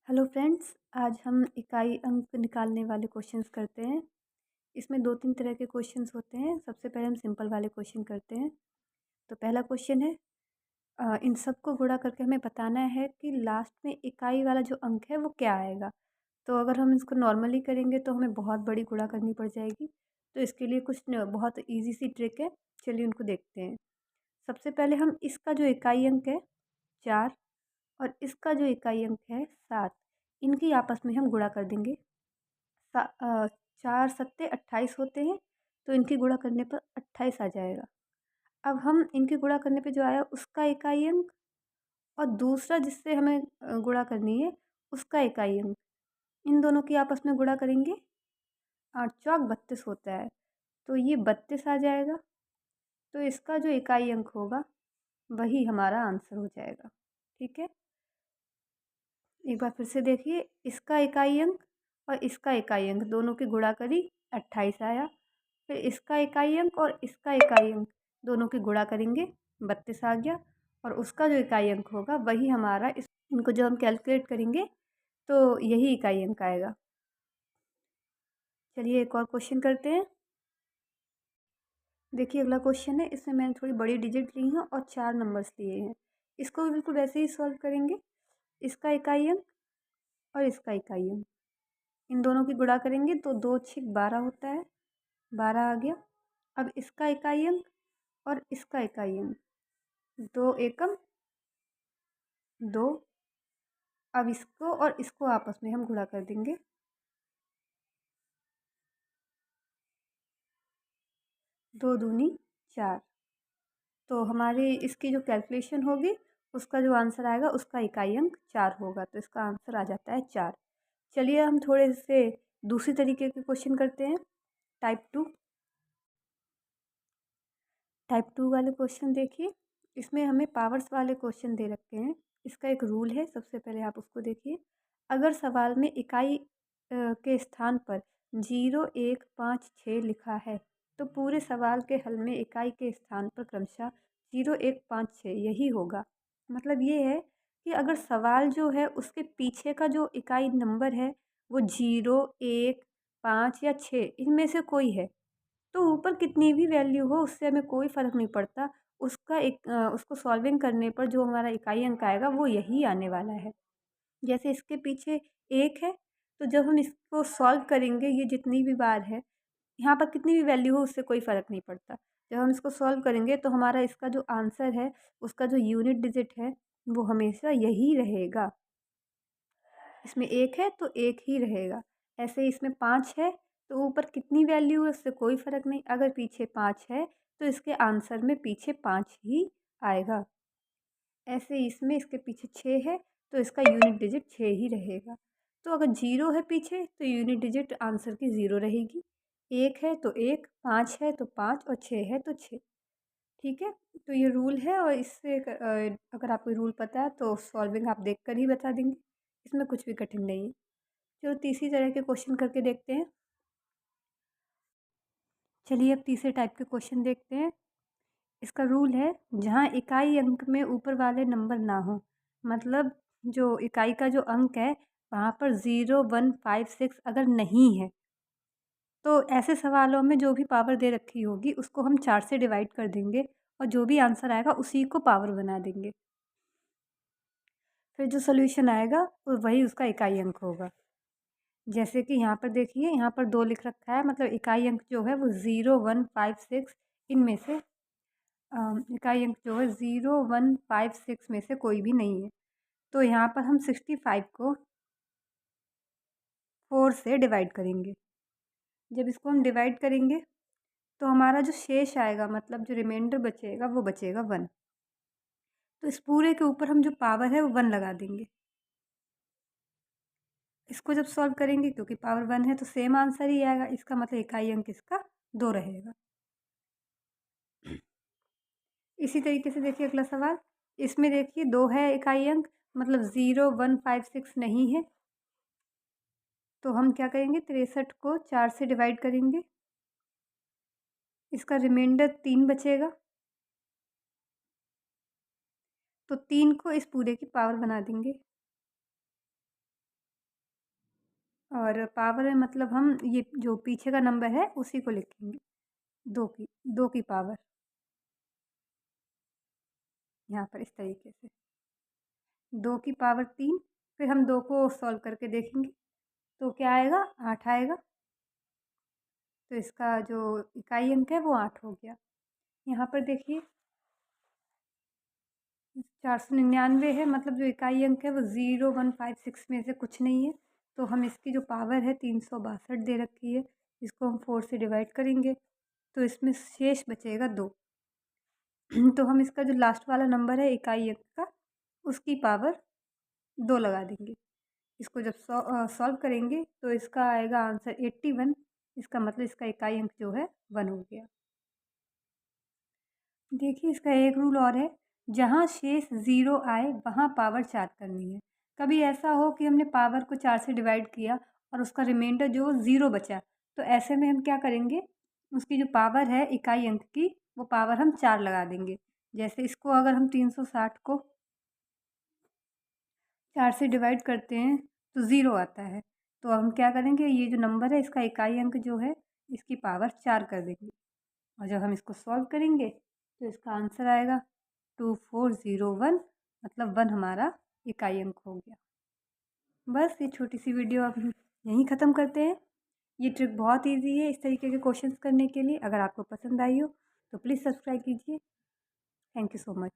Hello friends, आज हम इकाई अंक निकालने वाले क्वेश्चंस करते हैं। इसमें 2-3 तरह के क्वेश्चंस होते हैं। सबसे पहले हम सिंपल वाले क्वेश्चन करते हैं। तो पहला क्वेश्चन है, इन सबको गुणा करके हमें बताना है कि लास्ट में इकाई वाला जो अंक है वो क्या आएगा। तो अगर हम इसको नॉर्मली करेंगे तो हमें बहुत बड़ी गुणा करनी पड़ जाएगी। तो इसके लिए कुछ बहुत ईजी सी ट्रिक है। चलिए उनको देखते हैं। सबसे पहले हम इसका जो इकाई अंक है 4 और इसका जो इकाई अंक है 7, इनकी आपस में हम गुणा कर देंगे। 4 सत्ते 28 होते हैं, तो इनकी गुणा करने पर 28 आ जाएगा। अब हम इनकी गुणा करने पे जो आया उसका इकाई अंक और दूसरा जिससे हमें गुणा करनी है उसका इकाई अंक, इन दोनों की आपस में गुणा करेंगे। 8 चौक 32 होता है, तो ये 32 आ जाएगा। तो इसका जो इकाई अंक होगा वही हमारा आंसर हो जाएगा। ठीक है, एक बार फिर से देखिए, इसका इकाई अंक और इसका इकाई अंक दोनों की गुणा करी 28 आया। फिर इसका इकाई अंक और इसका इकाई अंक दोनों की गुणा करेंगे 32 आ गया। और उसका जो इकाई अंक होगा वही हमारा इनको जब हम कैलकुलेट करेंगे तो यही इकाई अंक आएगा। चलिए एक और क्वेश्चन करते हैं। देखिए अगला क्वेश्चन है, इसमें मैंने थोड़ी बड़ी डिजिट ली हैं और 4 नंबर्स लिए हैं। इसको भी बिल्कुल वैसे ही सॉल्व करेंगे। इसका इकाई अंक और इसका इकाई अंक, इन दोनों की गुणा करेंगे तो 2 छीक 12 होता है, 12 आ गया। अब इसका इकाई अंक और इसका इकाई अंक, 2 एकम 2। अब इसको और इसको आपस में हम गुणा कर देंगे। 2 दूनी 4। तो हमारे इसकी जो कैलकुलेशन होगी उसका जो आंसर आएगा उसका इकाई अंक 4 होगा, तो इसका आंसर आ जाता है 4। चलिए हम थोड़े से दूसरी तरीके के क्वेश्चन करते हैं। टाइप टू वाले क्वेश्चन देखिए, इसमें हमें पावर्स वाले क्वेश्चन दे रखे हैं। इसका एक रूल है, सबसे पहले आप उसको देखिए। अगर सवाल में इकाई के स्थान पर 0 1 5 6 लिखा है तो पूरे सवाल के हल में इकाई के स्थान पर क्रमशः 0 1 5 6 यही होगा। मतलब ये है कि अगर सवाल जो है उसके पीछे का जो इकाई नंबर है वो 0 1 5 या 6 इनमें से कोई है, तो ऊपर कितनी भी वैल्यू हो उससे हमें कोई फ़र्क नहीं पड़ता। उसको सॉल्विंग करने पर जो हमारा इकाई अंक आएगा वो यही आने वाला है। जैसे इसके पीछे 1 है, तो जब हम इसको सॉल्व करेंगे ये जितनी भी बार है, यहाँ पर कितनी भी वैल्यू हो उससे कोई फ़र्क नहीं पड़ता। जब हम इसको सॉल्व करेंगे तो हमारा इसका जो आंसर है उसका जो यूनिट डिजिट है वो हमेशा यही रहेगा। इसमें 1 है तो 1 ही रहेगा। ऐसे ही इसमें 5 है तो ऊपर कितनी वैल्यू है उससे कोई फ़र्क नहीं। अगर पीछे 5 है तो इसके आंसर में पीछे 5 ही आएगा। ऐसे ही इसमें इसके पीछे 6 है तो इसका यूनिट डिजिट 6 ही रहेगा। तो अगर 0 है पीछे तो यूनिट डिजिट आंसर की 0 रहेगी। 1 है तो 1, 5 है तो 5 और 6 है तो 6। ठीक है? तो ये रूल है और इससे अगर आपको रूल पता है तो सॉल्विंग आप देख कर ही बता देंगे। इसमें कुछ भी कठिन नहीं है। चलो तीसरी तरह के क्वेश्चन करके देखते हैं। चलिए अब तीसरे टाइप के क्वेश्चन देखते हैं। इसका रूल है, जहाँ इकाई अंक में ऊपर वाले नंबर ना हो, मतलब जो इकाई का जो अंक है वहाँ पर 0 1 5 6 अगर नहीं है तो ऐसे सवालों में जो भी पावर दे रखी होगी उसको हम 4 से डिवाइड कर देंगे और जो भी आंसर आएगा उसी को पावर बना देंगे। फिर जो सोल्यूशन आएगा वो वही उसका इकाई अंक होगा। जैसे कि यहाँ पर देखिए, यहाँ पर 2 लिख रखा है, मतलब इकाई अंक जो है वो 0 1 5 6 इनमें से इकाई अंक जो है 0 1 5 6 में से कोई भी नहीं है। तो यहाँ पर हम 65 को 4 से डिवाइड करेंगे। जब इसको हम डिवाइड करेंगे तो हमारा जो शेष आएगा, मतलब जो रिमाइंडर बचेगा वो बचेगा 1। तो इस पूरे के ऊपर हम जो पावर है वो 1 लगा देंगे। इसको जब सॉल्व करेंगे, क्योंकि पावर 1 है तो सेम आंसर ही आएगा, इसका मतलब इकाई अंक इसका 2 रहेगा। इसी तरीके से देखिए अगला सवाल, इसमें देखिए 2 है इकाई अंक, मतलब 0 1 5 6 नहीं है। तो हम क्या करेंगे, 63 को 4 से डिवाइड करेंगे। इसका रिमाइंडर 3 बचेगा, तो 3 को इस पूरे की पावर बना देंगे। और पावर में मतलब हम ये जो पीछे का नंबर है उसी को लिखेंगे, 2 की पावर, यहाँ पर इस तरीके से 2 की पावर 3। फिर हम 2 को सॉल्व करके देखेंगे तो क्या आएगा, 8 आएगा। तो इसका जो इकाई अंक है वो 8 हो गया। यहाँ पर देखिए 499 है, मतलब जो इकाई अंक है वो 0156 में से कुछ नहीं है। तो हम इसकी जो पावर है 362 दे रखी है, इसको हम 4 से डिवाइड करेंगे तो इसमें शेष बचेगा 2। तो हम इसका जो लास्ट वाला नंबर है इकाई अंक का, उसकी पावर 2 लगा देंगे। इसको जब सॉल्व करेंगे तो इसका आएगा आंसर 81। इसका मतलब इसका इकाई अंक जो है 1 हो गया। देखिए इसका एक रूल और है, जहाँ शेष 0 आए वहाँ पावर 4 करनी है। कभी ऐसा हो कि हमने पावर को 4 से डिवाइड किया और उसका रिमाइंडर जो 0 बचा, तो ऐसे में हम क्या करेंगे, उसकी जो पावर है इकाई अंक की वो पावर हम 4 लगा देंगे। जैसे इसको अगर हम 360 को 4 से डिवाइड करते हैं तो 0 आता है। तो हम क्या करेंगे, ये जो नंबर है इसका इकाई अंक जो है इसकी पावर 4 कर देंगे और जब हम इसको सॉल्व करेंगे तो इसका आंसर आएगा 2401, मतलब 1 हमारा इकाई अंक हो गया। बस ये छोटी सी वीडियो अब हम यहीं ख़त्म करते हैं। ये ट्रिक बहुत ईजी है इस तरीके के क्वेश्चंस करने के लिए। अगर आपको पसंद आई हो तो प्लीज़ सब्सक्राइब कीजिए। Thank you so much.